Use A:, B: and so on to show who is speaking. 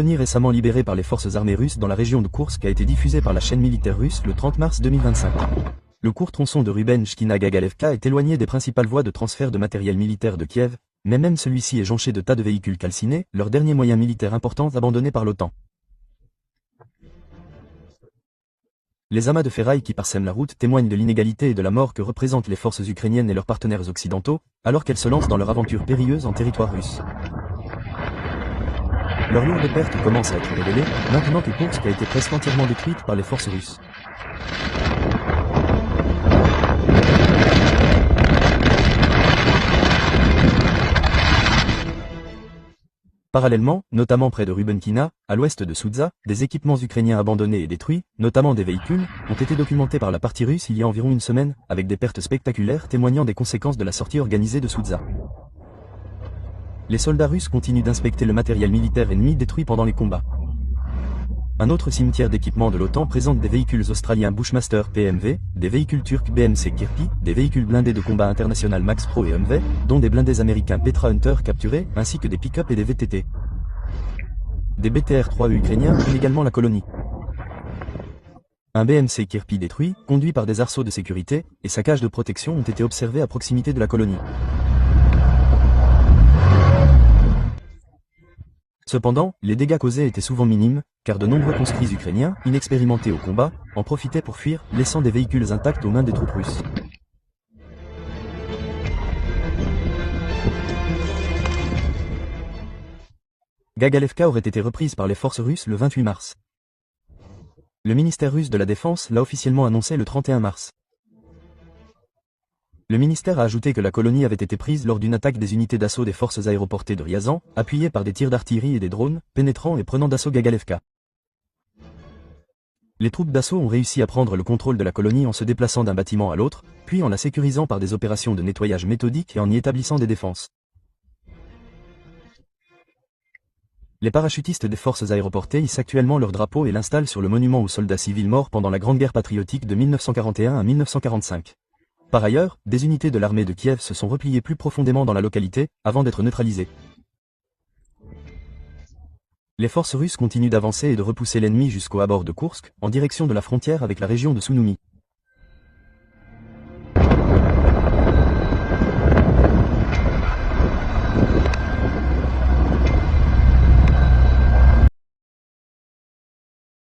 A: colonie récemment libérée par les forces armées russes dans la région de Koursk a été diffusée par la chaîne militaire russe le 30 mars 2025. Le court tronçon de Rubenchkina-Gagalevka est éloigné des principales voies de transfert de matériel militaire de Kiev, mais même celui-ci est jonché de tas de véhicules calcinés, leur dernier moyen militaire important abandonné par l'OTAN. Les amas de ferraille qui parsèment la route témoignent de l'inégalité et de la mort que représentent les forces ukrainiennes et leurs partenaires occidentaux, alors qu'elles se lancent dans leur aventure périlleuse en territoire russe. Leur lourde perte commence à être révélée, maintenant que Koursk a été presque entièrement détruite par les forces russes. Parallèlement, notamment près de Rubenkina, à l'ouest de Soudza, des équipements ukrainiens abandonnés et détruits, notamment des véhicules, ont été documentés par la partie russe il y a environ une semaine, avec des pertes spectaculaires témoignant des conséquences de la sortie organisée de Soudza. Les soldats russes continuent d'inspecter le matériel militaire ennemi détruit pendant les combats. Un autre cimetière d'équipements de l'OTAN présente des véhicules australiens Bushmaster PMV, des véhicules turcs BMC Kirpi, des véhicules blindés de combat international Max Pro et MV, dont des blindés américains Petra Hunter capturés, ainsi que des pick-up et des VTT. Des BTR-3 ukrainiens prennent également la colonie. Un BMC Kirpi détruit, conduit par des arceaux de sécurité, et sa cage de protection ont été observés à proximité de la colonie. Cependant, les dégâts causés étaient souvent minimes, car de nombreux conscrits ukrainiens, inexpérimentés au combat, en profitaient pour fuir, laissant des véhicules intacts aux mains des troupes russes. Gagalevka aurait été reprise par les forces russes le 28 mars. Le ministère russe de la Défense l'a officiellement annoncé le 31 mars. Le ministère a ajouté que la colonie avait été prise lors d'une attaque des unités d'assaut des forces aéroportées de Ryazan, appuyées par des tirs d'artillerie et des drones, pénétrant et prenant d'assaut Gagalevka. Les troupes d'assaut ont réussi à prendre le contrôle de la colonie en se déplaçant d'un bâtiment à l'autre, puis en la sécurisant par des opérations de nettoyage méthodiques et en y établissant des défenses. Les parachutistes des forces aéroportées hissent actuellement leur drapeau et l'installent sur le monument aux soldats civils morts pendant la Grande Guerre patriotique de 1941 à 1945. Par ailleurs, des unités de l'armée de Kiev se sont repliées plus profondément dans la localité, avant d'être neutralisées. Les forces russes continuent d'avancer et de repousser l'ennemi jusqu'au abord de Koursk, en direction de la frontière avec la région de Sounoumi.